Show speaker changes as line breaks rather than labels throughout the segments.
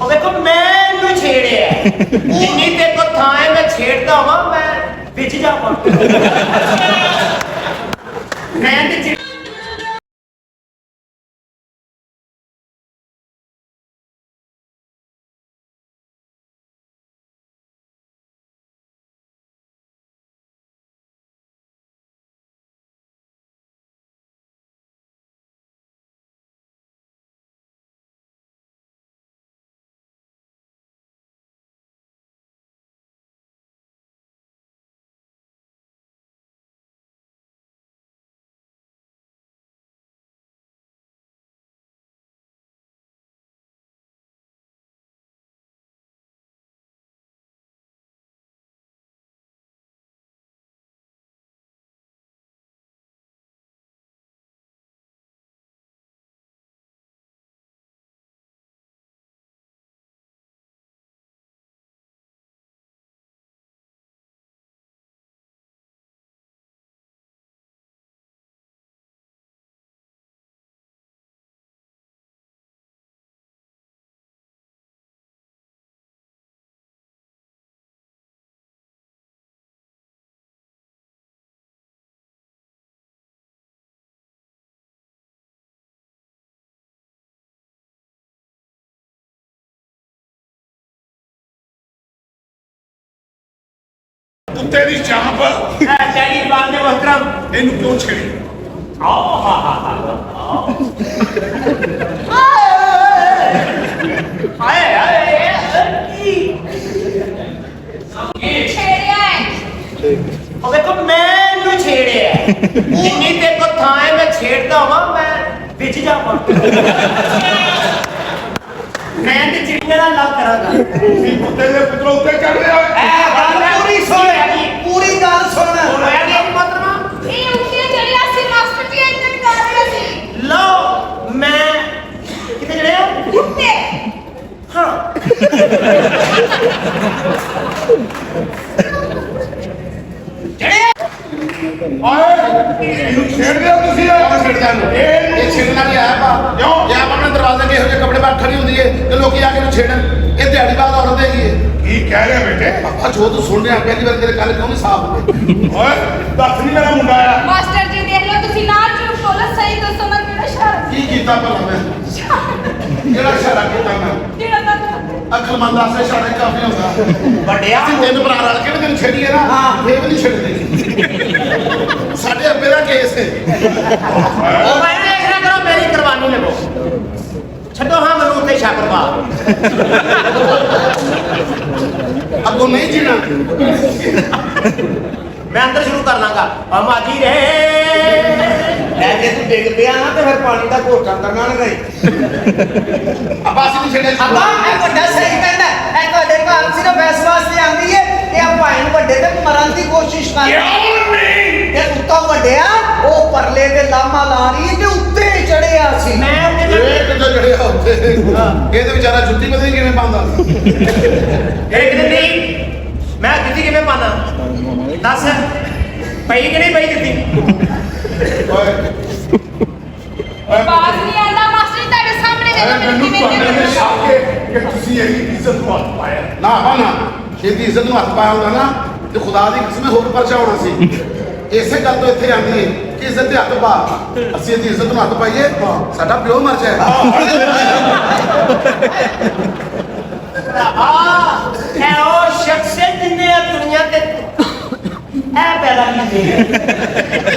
देखो मैं छेड़े जिन्नी तेरे को था है मैं छेड़ता हुआ मैं बिच जा मैं
कुत्ते दी चांप
तेरी बात ने मोहतरम
इन्हू क्यों छेड़ी
देखो मैं छेड़े जिन्नी तेरे को था है मैं छेड़ता हुआ मैं बिच जा मैं ते चिड़िया दा लव करांगा
कुत्ते दे पुत्रों उत्ते चढ़ रहा है
पूरी सुन पूरी गल सुन होया कि मतलब
ਇਹ ਉੱਤੇ ਚੜਿਆ ਸੀ ਮਾਸਟਰ ਜੀ ਇੰਜਨ ਕਰ ਰਿਹਾ ਸੀ
लो मैं कितने जड़े हो
ਉੱਤੇ
हाँ
ਇਹਨੂੰ ਛੇੜ ਦਿਓ ਤੁਸੀਂ ਆ ਛੇੜਦਾ ਨੂੰ ਇਹ ਛੇੜਨਾ ਨਹੀਂ ਆਇਆ ਪਾ ਕਿਉਂ ਜਾਂ ਆਪਣੇ ਦਰਵਾਜ਼ੇ ਦੇ ਇਹੋ ਜਿਹੇ ਕੱਪੜੇ ਪਾ ਖੜੀ ਹੁੰਦੀ ਏ ਤੇ ਲੋਕੀ ਆ ਕੇ ਇਹਨੂੰ ਛੇੜਨ ਇਹ ਦਿਹਾੜੀ ਬਾਅਦ ਔਰਤ ਹੈਗੀ ਏ ਕੀ ਕਹਿ ਰਿਹਾ ਬੇਟੇ ਪਾਪਾ ਜੋ ਤੂੰ ਸੁਣ ਰਿਹਾ ਪਹਿਲੀ ਵਾਰ ਤੇਰੇ ਕੰਨ ਕਿਉਂ ਨਹੀਂ ਸਾਫ਼ ਹੋਏ ਓਏ ਦੱਸ ਨਹੀਂ ਮੇਰਾ ਮੁੰਡਾ ਆ
ਮਾਸਟਰ ਜੀ ਦੇਖ ਲਓ ਤੁਸੀਂ ਨਾ ਝੂਠ ਬੋਲੋ ਸਹੀ ਦੱਸੋ ਮੈਂ ਕਿਹੜਾ ਸ਼ਰਮ
ਕੀ ਕੀਤਾ ਭਲਾ ਮੈਂ ਕਿਹੜਾ ਇਸ਼ਾਰਾ ਕੀਤਾ ਮੈਂ
ਜਿਹੜਾ ਤਾਂ
ਅਕਲਮੰਦ ਆਸੇ ਇਸ਼ਾਰਾ ਕਾਫੀ ਹੁੰਦਾ
ਵੱਡਿਆ
ਅਸੀਂ ਤਿੰਨ ਭਰਾ ਰਲ ਕੇ ਤੈਨੂੰ ਛੇੜੀਏ ਨਾ ਫੇਰ ਵੀ ਨਹੀਂ ਛੱਡਦੇ ਸਾਡੇ ਅੱਬੇ ਦਾ ਕੇਸ ਹੈ
ओ मैं देख रहा करो मेरी कुर्बानी लगो छड्डो हाँ मरूद ते शाकरबा
ਅੱਗੋਂ ਨਹੀਂ ਜੀਣਾ
मैं अंदर शुरू कर लांगा माजी रे
ਜੇ ਤੂੰ ਡਿੱਗ ਪਿਆ ਨਾ ਤੇ ਫਿਰ ਪਾਣੀ ਦਾ ਘੋਟਾ ਕਰਨਾ ਨਾ ਗਈ
ਅੱਬਾ ਅਸੀਂ ਨਹੀਂ ਛੱਡੇ
ਅੱਬਾ ਇਹ ਵੱਡਾ ਸਹੀ ਕਹਿੰਦਾ ਇਹ ਤੁਹਾਡੇ ਘਰ ਸਿਰਫ ਇਸ ਵਾਸਤੇ ਆਂਦੀ ਹੈ ਕਿ ਆ ਭਾਈ ਵੱਡੇ ਤੇ ਮਰਨ ਦੀ ਕੋਸ਼ਿਸ਼ ਕਰ ਤੇ ਉੱਤੋਂ ਵੱਡਿਆ ਉਹ ਪਰਲੇ ਤੇ ਲਾਮਾ ਲਾ ਰਹੀ ਤੇ ਉੱਤੇ ਚੜਿਆ ਸੀ
मैं
ਇਹ ਕਿੱਥੇ ਚੜਿਆ ਉੱਤੇ ਇਹਦੇ ਵਿਚਾਰਾ ਜੁੱਤੀ ਪਤਾ ਨਹੀਂ ਕਿਵੇਂ ਪਾਉਂਦਾ
एक दिन नहीं मैं जुत्ती किवें पाना दस पई कि नहीं पई जुत्ती
ਓਏ
ਬਾਤ ਨਹੀਂ ਆਉਂਦਾ ਮਾਸਟਰ ਜੀ ਤੁਹਾਡੇ ਸਾਹਮਣੇ
ਮੈਨੂੰ
ਦੇਖੋ
ਤੁਹਾਡੇ ਨੇ ਸ਼ੱਕ ਹੈ ਕਿ ਤੁਸੀਂ ਇਹਦੀ ਇੱਜ਼ਤ ਨੂੰ ਹੱਥ ਪਾਇਆ ਨਾ ਨਾ ਇਹਦੀ ਇੱਜ਼ਤ ਨੂੰ ਹੱਥ ਪਾਇਆ ਹੁੰਦਾ ਨਾ ਤੇ ਖੁਦਾ ਦੀ ਕਸਮ ਹੋਰ ਪਰਚਾ ਹੋਣਾ ਸੀ ਇਸੇ ਗੱਲ ਤੋਂ ਇੱਥੇ ਆਂਦੀ ਹੈ ਕਿ ਇੱਜ਼ਤ ਦੇ ਹੱਥ ਪਾ ਅਸੀਂ ਇਹਦੀ ਇੱਜ਼ਤ ਨੂੰ ਹੱਥ ਪਾਈਏ ਸਾਡਾ ਪਿਓ ਮਰ ਜਾਏ
है वो शख्स जिन्ने दुनिया ते पैदा की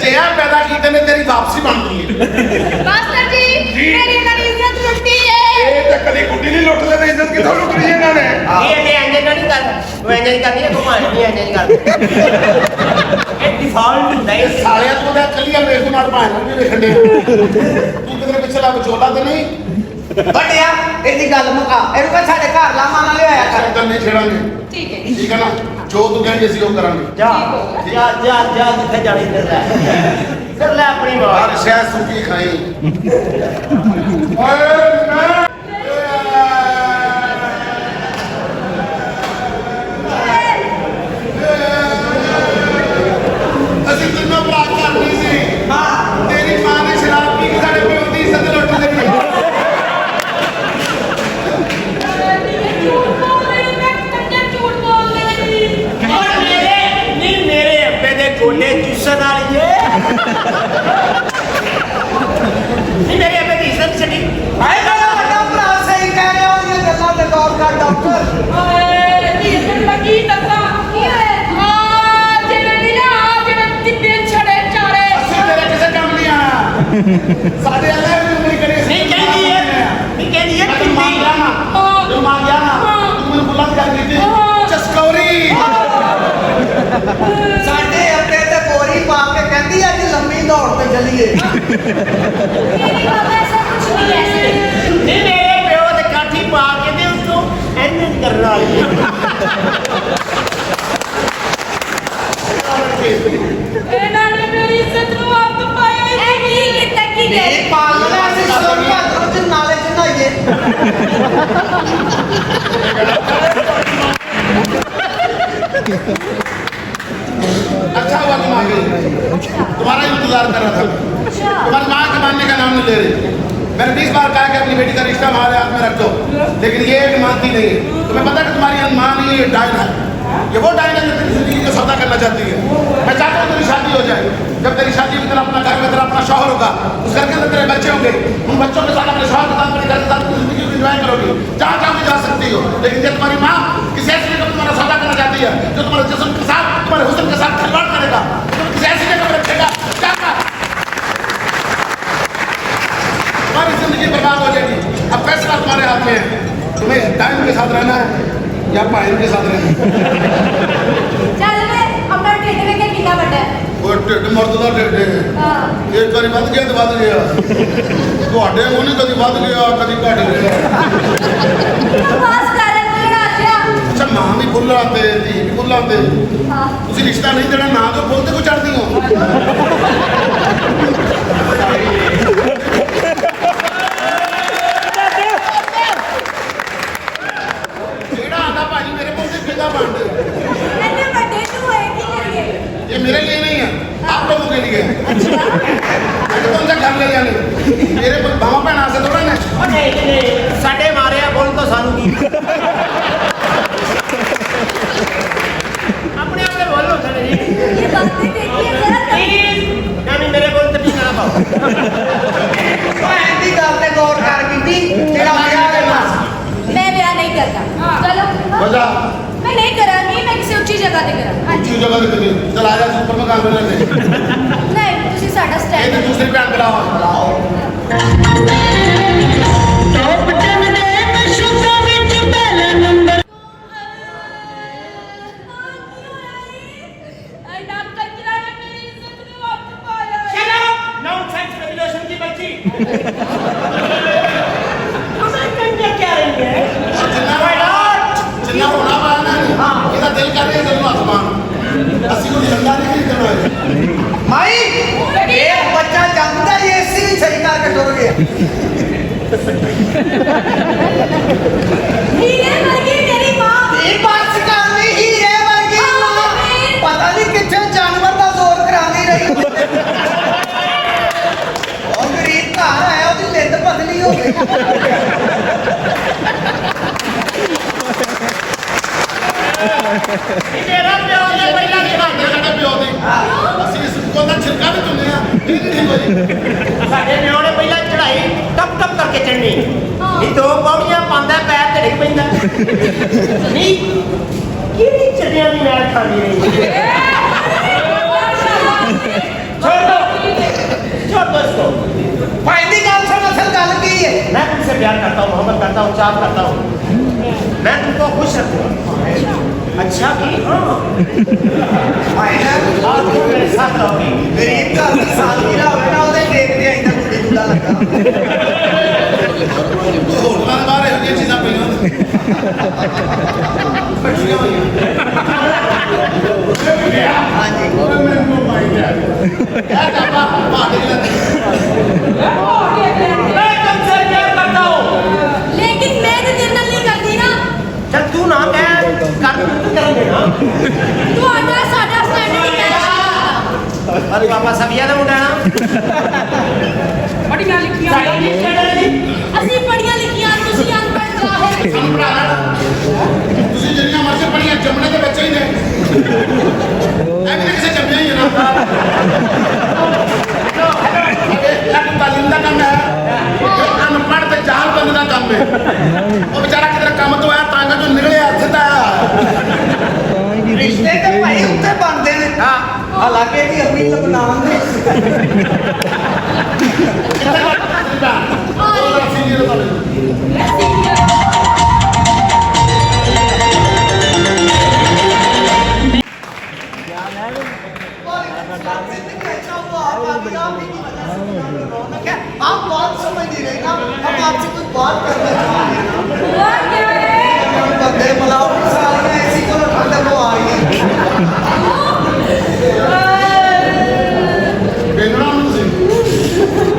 ਜੇ ਆ ਪੈਦਾ ਕੀਤੇ ਨੇ ਤੇਰੀ ਵਾਪਸੀ ਬਣਦੀ ਹੈ
ਮਾਸਟਰ ਜੀ ਮੇਰੀ ਇਹਨਾਂ ਦੀ ਇੱਜ਼ਤ ਲੁੱਟੀ ਹੈ
ਇਹ ਤਾਂ ਕਦੀ ਗੁੱਡੀ ਨਹੀਂ ਲੁੱਟਦੇ ਤੇ ਇੱਜ਼ਤ ਕਿੱਥੋਂ ਲੁੱਟਣੀ ਇਹਨਾਂ ਨੇ
ये एंजल नहीं कर वो एंजल करनी है घुमान नहीं एंजल कर ये डिफॉल्ट नहीं
ਇਹ ਸਾਲਿਆਂ ਤੋਂ ਤਾਂ ਕੱਲੀਆਂ ਵੇਖ ਨਾਲ ਭਾਣ ਵੀ ਵੇਖਣ ਦੇ ਤੂੰ ਕਿਧਰੇ ਪਿੱਛੇ ਲਾ ਵਿਚੋਲਾ ਤੇ ਨਹੀਂ
ਵੱਡਿਆ ਇਹਦੀ ਗੱਲ ਮੁਕਾ ਇਹਨੂੰ ਕਹ ਸਾਡੇ ਘਰ ਲਾਮਾ ਨਾ ਲਿਆਇਆ ਕਰ
ਚੱਲ ਨਹੀਂ ਛੇੜਾਂਗੇ
ਠੀਕ ਹੈ
ਠੀਕ ਹੈ ਨਾ ਜੋ ਤੂੰ ਕਹਿੰਦੀ ਅਸੀਂ ਉਹ ਕਰਾਂਗੇ
जा जा जा जा जिथे जानी इधर ले अपनी
ਹਰ
मार
ਸ਼ਹਿ ਸੁੱਕੀ ਖਾਈ ਓਏ ਅਸੀਂ ਤਿੰਨੋਂ ਭਰਾ ਕਰਨੀ ਸੀ ਤੇਰੀ ਮਾਂ ਨੇ ਸ਼ਰਾਬ ਪੀ ਕੇ ਸਾਡੇ ਪਿਓ ਦੀ ਇੱਜ਼ਤ ਲੁੱਟ ਲਈ
ਚੂਸਣ ਵਾਲੀਏ ਨਹੀਂ ਮੇਰੇ ਅੱਗੇ ਦੀ ਇੱਜ਼ਤ ਛੱਡੀ
ਆਏ ਮੇਰਾ ਵੱਡਾ ਭਰਾ ਸਹੀ ਕਹਿ ਰਿਹਾ ਉਹਦੀਆਂ ਗੱਲਾਂ ਤੇ ਗੌਰ ਕਰ ਡਾਕਟਰ
ਓਏ ਨੀ ਇਹ ਲੱਗੀ ਦੱਸਾਂ ਕੀ ਹੋਇਆ ਜਿਹੜੇ ਨੀ ਨਾ ਜਿਹੜੇ ਚਿੱਟੇ ਛੜੇ ਚਾਰੇ
ਅਸੀਂ ਤੇਰੇ ਕਿਸੇ ਕੰਮ ਨਹੀਂ ਆਣਾ ਸਾਡੇ ਵਾਲੇ ਵੀ ਨਹੀਂ ਕਰੀ
ਨਹੀਂ ਕਹਿੰਦੀ ਹੈ ਨਹੀਂ ਕਹਿੰਦੀ ਹੈ
ਤੂੰ ਮੰਗ ਗਿਆ ਨਾ ਤੂੰ ਮੰਗ ਗਿਆ ਨਾ ਤੂੰ ਮੈਨੂੰ ਬੁਲੰਦ ਕਰ ਦਿੱਤੀ ਚਸਕੌਰੀ
ਸਾਡੇ ਅੱਗੇ ਤੇ ਬੋਰੀ ਪਾ ਕੇ ਕਹਿੰਦੀ ਅੱਜ ਲੰਮੀ ਦੌੜ ਤੇ ਚੱਲੀਏ
ਮੇਰੀ ਬਾਬਾ ਐਸਾ ਕੁਝ ਨਹੀਂ ਐਸੇ
ਨਹੀਂ ਮੇਰੇ ਪਿਓ ਤੇ ਕਾਠੀ ਪਾ ਕੇ ਤੇ ਉਸਨੂੰ ਐਨ ਕਰਨ ਵਾਲੀ
ਇਹਨਾਂ ਨੇ ਮੇਰੀ ਇੱਜ਼ਤ ਨੂੰ ਹੱਥ ਪਾਇਆ ਇਹ ਕੀ ਕੀਤਾ ਕੀ
ਇਹ ਪਾਗਲ ਐ ਅਸੀਂ ਸੋਨ ਭਾਦਰੋਂ ਚ ਨਾਲੇ ਚ ਨਹਾਈਏ
अच्छा हुआ तुम आ गई तुम्हारा ही इंतजार कर रहा था तुम्हारी माँ के मानने का नाम नहीं ले रही मैंने 20 बार कहा कि अपनी बेटी का रिश्ता हमारे हाथ में रख दो लेकिन ये एक मानती नहीं है तुम्हें पता है कि तुम्हारी माँ नहीं ये डाइन है ये वो डाइन है जो तेरी जिंदगी का सौदा करना चाहती है मैं चाहता हूँ तेरी शादी हो जाए जब तेरी शादी में तेरा अपना घर में तेरा अपना शौहर होगा उस घर के अंदर तेरे बच्चे होंगे उन बच्चों के साथ अपने शौहर के साथ अपने घर के साथ अपनी जिंदगी को एंजॉय करोगी जहाँ चाहोगे जा सकती हो लेकिन जब तुम्हारी माँ किसी ऐसी जगह तुम्हारा सौदा करना चाहती है जो तुम्हारे जिस्म के साथ तुम्हारे हुस्न के साथ खिलवाड़ करेगा तुम्हें किसी ऐसी जगह पर रखेगा क्या तुम्हारी जिंदगी बर्बाद हो जाएगी अब फैसला तुम्हारे हाथ में है तुम्हें टाइम के साथ रहना है या पाइन के साथ रहना है
ਚੱਲ ਵੇ ਆਪਣਾ ਢਿੱਡ ਵੇਖ ਕੇ ਕਿੰਨਾ ਵੱਡਾ ਹੈ
ਉਹ ਢਿੱਡ ਮਰਦ ਦਾ ਢਿੱਡ ਹੈ
ਹਾਂ
ਇੱਕ ਵਾਰੀ ਵੱਧ ਗਿਆ ਤੇ ਵੱਧ ਗਿਆ ਤੁਹਾਡੇ ਉਹ ਨਹੀਂ ਕਦੀ ਵੱਧ ਗਿਆ ਕਦੀ ਘਟ ਗਿਆ
ਤੂੰ ਪਾਸ ਕਰ ਕਿਹੜਾ ਆਖਿਆ
ਅੱਛਾ ਮਾਂ ਵੀ ਫੁੱਲਾਂ ਤੇ ਧੀ ਵੀ ਫੁੱਲਾਂ ਤੇ
ਹਾਂ
ਤੁਸੀਂ ਰਿਸ਼ਤਾ ਨਹੀਂ ਦੇਣਾ ਨਾ ਤੋਂ ਫੁੱਲ ਤੇ ਕੋ ਚੜਦੀ ਹੋ ਜਿਹੜਾ ਆਂਦਾ ਭਾਜੀ ਮੇਰੇ ਕੋਲ ਤੇ ਕਿਹਦਾ ਬੰਦ
ਇੰਨੇ ਵੱਡੇ ਤੂੰ ਹੋਏ ਕੀ ਕਰੀਏ
ये मेरे लिए नहीं है आप लोगों के लिए मैं तो उनसे घर ले जाने मेरे भावा भैन से थोड़ा ना
ਉਹ ਨਹੀਂ ਨਹੀਂ ਸਾਡੇ ਮਾਰਿਆ ਬੋਲ ਤਾਂ ਸਾਨੂੰ ਕੀ ਆਪਣੇ ਆਪ ਦੇ ਬੋਲ ਹੁੰਦੇ ਨੇ ਜੀ
ਇਹ ਬਾतें देखिए जरा
ਨਹੀਂ ਮੇਰੇ ਕੋਲ ਤੇ ਵੀ ਨਾ ਪਾਓ
ਭੈਣ ਦੀ ਗੱਲ ਤੇ ਗੌਰ ਕਰ ਬੀਬੀ ਤੇਰਾ ਵਿਆਹ ਕਰਨਾ
मैं ब्याह नहीं करता चलो
बजा
मैं नहीं करांगी मैं किसी ऊंची जगह ते करा हां जी
ऊंची जगह ते करी चल आजा सुपर में काम करने
नहीं तुसी साडा
ये
स्टैंड
तो दूसरी भैन बुलाओ
आई ना कचरा ने मेरी इज्जत ਨੂੰ ਹੱਥ ਪਾਇਆ
Shut up! Nonsense revelation की बच्ची हमें कंजर क्या रही है
जिन्ना होना पाया ना ਇਹਦਾ ਦਿਲ ਕਰ ਰਿਹਾ ਜਦੋਂ ਹੱਥ ਮਾਰ ਅਸੀਂ ਕੋਈ ਲੰਡਾ ਨਹੀਂ ਕਰਨਾ ਹੈ
ਮਾਈ ਇਹ ਬੱਚਾ ਜੰਮਦਾ ਹੀ ਏਸੀ ਵੀ ਸਹੀ ਕਰਕੇ ਟੁਰ ਗਿਆ
हीरे वर्गी मेरी मां
ਇਹ ਬਸ ਕਰਨੀ ਹੀਰੇ ਵਰਗੀ ਮਾਂ ਪਤਾ ਨਹੀਂ ਕਿੱਥੇ ਜਾਨਵਰ ਦਾ ਜ਼ੋਰ ਕਰਾਉਂਦੀ ਰਹੀ ਉਹ ਗਰੀਬ ਘਰ ਆਇਆ ਉਹਦੀ ਲਿੱਦ ਪਤਲੀ ਹੋ ਗਈ
तेरा प्यो ने पहला
ਸਾਡੇ ਸਾਡੇ ਪਿਓ ਦੇ ਅਸੀਂ ਇਸ ਕੋਲ ਦਾ ਛਿਲਕਾ ਵੀ ਚੁੰਨੇ ਆ ਇਹ ਨਹੀਂ ਹੋਈ
ਸਾਡੇ ਪਿਓ ਨੇ ਪਹਿਲਾਂ ਚੜਾਈ ਟਪ ਟਪ ਕਰਕੇ ਚੜਨੀ ਇਹ ਦੋ ਪੌੜੀਆਂ ਪਾਉਂਦਾ ਪੈਰ ਤੇ ਡਿੱਗ ਪੈਂਦਾ ਨਹੀਂ ਕਿਹੜੀ ਚੱਲਿਆਂ ਦੀ ਨਾਲ ਖਾਂਦੀ ਰਹੀ छोड़ दो इसको
ਭਾਈ ਦੀ ਗੱਲ ਸੁਣ ਅਸਲ ਗੱਲ ਕੀ ਹੈ
मैं तुमसे प्यार करता हूँ मोहब्बत करता हूँ चाह करता हूँ मैं तुमको खुश रखूंगा अच्छा की हाँ
ਭਾਈ ਨਾ
आज तुम मेरे साथ रहोगी
ਗਰੀਬ ਘਰ ਦੀ ਸਾਲਗਿਰਾ ਹੋਵੇ ਨਾ ਉਹਦੇ ਦੇਖਦੇ ਆਂ ਇੰਨਾ ਕੁੜੀ ਦੁੱਲਾ ਲੱਗਾ
ਹੋਟਲਾਂ ਦੇ ਬਾਹਰ ਇਹੋ ਜਿਹੀਆਂ ਚੀਜ਼ਾਂ ਪਈਆਂ ਬੱਚੀਆਂ ਹੋਈਆਂ
ਹਾਂਜੀ
ਇਹ ਕਾਪਾ ਬਾਹਰ ਲੈ
मैं तुमसे प्यार करता हूँ
लेकिन मैं तो तेरे नाल नहीं करती ना
चल तू ना कह कर तू करेंगे ना
तू आजा साडा स्टैंड नहीं कर
अरे पापा सबिया ਦਾ ਮੁੰਡਾ ਨਾ
पढ़िया लिखिया
ਸਾਡਾ ਕੀ ਸਟੈਂਡਰਡ ਹੈ
ਅਸੀਂ ਪੜੀਆਂ ਲਿਖੀਆਂ ਤੁਸੀਂ ਅਨਪੜ੍ਹ ਜਾਹਿਲ
ਸਾਨੂੰ ਪੜ੍ਹਾਣਾ ਤੁਸੀਂ ਜਿੰਨੀਆਂ ਮਰਜ਼ੀ ਪੜ੍ਹੀਆਂ ਜੰਮਣੇ ਦੇ ਬੱਚੇ ਹੀ ਨੇ ਐਵੇਂ ਤਾਂ ਕਿਸੇ ਜੰਮਿਆ ਹੀ ਹੈ ਨਾ ਇਹ ਤਾਲੀਮ ਦਾ ਕੰਮ ਹੈ ਇਹ ਅਨਪੜ੍ਹ ਤੇ ਜਾਲ ਬੰਦ ਦਾ ਕੰਮ ਹੈ ਉਹ ਵਿਚਾਰਾ ਕਿਧਰ ਕੰਮ ਤੋਂ ਆਇਆ ਤਾਂ ਜੋ ਨਿਕਲਿਆ ਸਿੱਧਾ
ਰਿਸ਼ਤੇ ਤੇ ਭਾਈ ਉੱਤੇ ਬਣਦੇ ਨੇ
ਹਾਂ
ਹਾਲਾਂਕਿ ਇਹਦੀ ਅਮੀ ਲਬਨਾਨ ਦੇ
ਉਹਦਾ ਸੀਨੀਅਰ ਵਾਲੇ
आप बात समझ नहीं रहे ना हम आपसे कुछ बात करना चाह रहे हैं
हुआ क्या है
बंदे बुलाओ सालियां ऐसी को ठंड को आ रही है
ਪਿੰਡ ਨਾਲ ਤੁਸੀਂ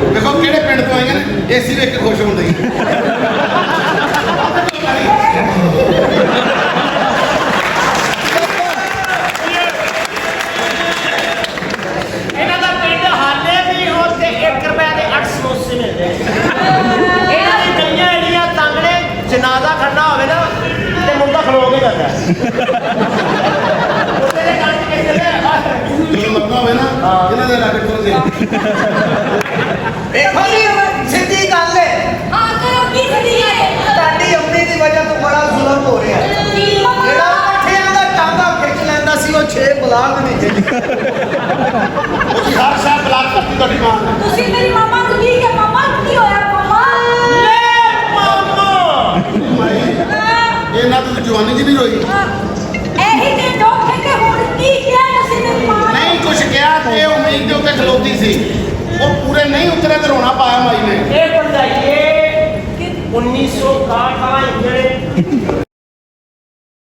ਦੇਖੋ ਕਿਹੜੇ ਪਿੰਡ ਤੋਂ ਆਈਆਂ ਨੇ ਏਸੀ ਵੇਖ ਕੇ ਖੁਸ਼ ਹੋਣ ਲਈ
ਇਹਨਾਂ ਦਾ ਪਿੰਡ ਹਾਲੇ ਵੀ ਉੱਥੇ 1 ਰੁਪਏ ਦੇ 8 ਸਮੋਸੇ ਮਿਲਦੇ ਇਹਨਾਂ ਦੀ ਗਲੀਆਂ ਏੜੀਆਂ ਤੰਗੜੇ ਜਨਾਜ਼ਾ ਖੜਨਾ ਹੋਵੇ ਨਾ ਤੇ ਮੁੰਡਾ ਖਲੋ ਕੇ ਜਾਂਦਾ ਉਹਦੇ ਦੇ ਕੰਨ ਕਿਸੇ ਦੇ
ਜਦੋਂ ਲੱਗਾ ਹੋਵੇ ਨਾ ਇਹਨਾਂ ਦੇ ਲਾਗੇ ਤੋਂ ਦੇ
देखो जी सीधी गल है
आकर की सदी है
ਤੁਹਾਡੀ ਅੰਮੀ ਦੀ ਵਜ੍ਹਾ ਤੋਂ ਬੜਾ ਜ਼ੁਲਮ ਹੋ ਰਿਹਾ ਹੈ
की
ਜਿਹੜਾ ਪੱਠਿਆਂ ਦਾ ਟਾਂਗਾ ਖਿੱਚ ਲੈਂਦਾ ਸੀ ਉਹ 6 ਬਲਾਕ ਨਹੀਂ ਜੇ
ਉਹਦੀ ਹਰ ਸਾਲ ਬਲਾਕ ਕਰਤੀ ਤੁਹਾਡੀ ਮਾਂ ਨੇ
ਤੁਸੀਂ ਮੇਰੀ ਮਾਮਾ ਨੂੰ ਕੀ ਹੈ ਮਾਮਾ ਕੀ ਹੋਇਆ ਮਾਮਾ
ਇਹਨਾਂ ਤੋਂ ਜਵਾਨੀ ਜੀ ਨਹੀਂ ਰੋਈ
ਇਹੀ ਤੇ ਡੋਕ ਕੇ ਹੁਣ ਕੀ ਕਿਹਾ ਤੁਸੀਂ ਮੇਰੀ ਮਾਂ ਨੂੰ?
ਨਹੀਂ ਕੁਛ ਕਿਹਾ ਤੇ ਉਮੀਦ ਦੇ ਉੱਤੇ ਖਲੋਤੀ ਸੀ ਉਹ ਪੂਰੇ ਨਹੀਂ ਉਤਰੇ ਤੇ ਰੋਣਾ ਪਾਇਆ ਮਾਈ ਨੇ
ਇਹ ਬੰਦਾਈਏ 1961 ਵਾਲਾ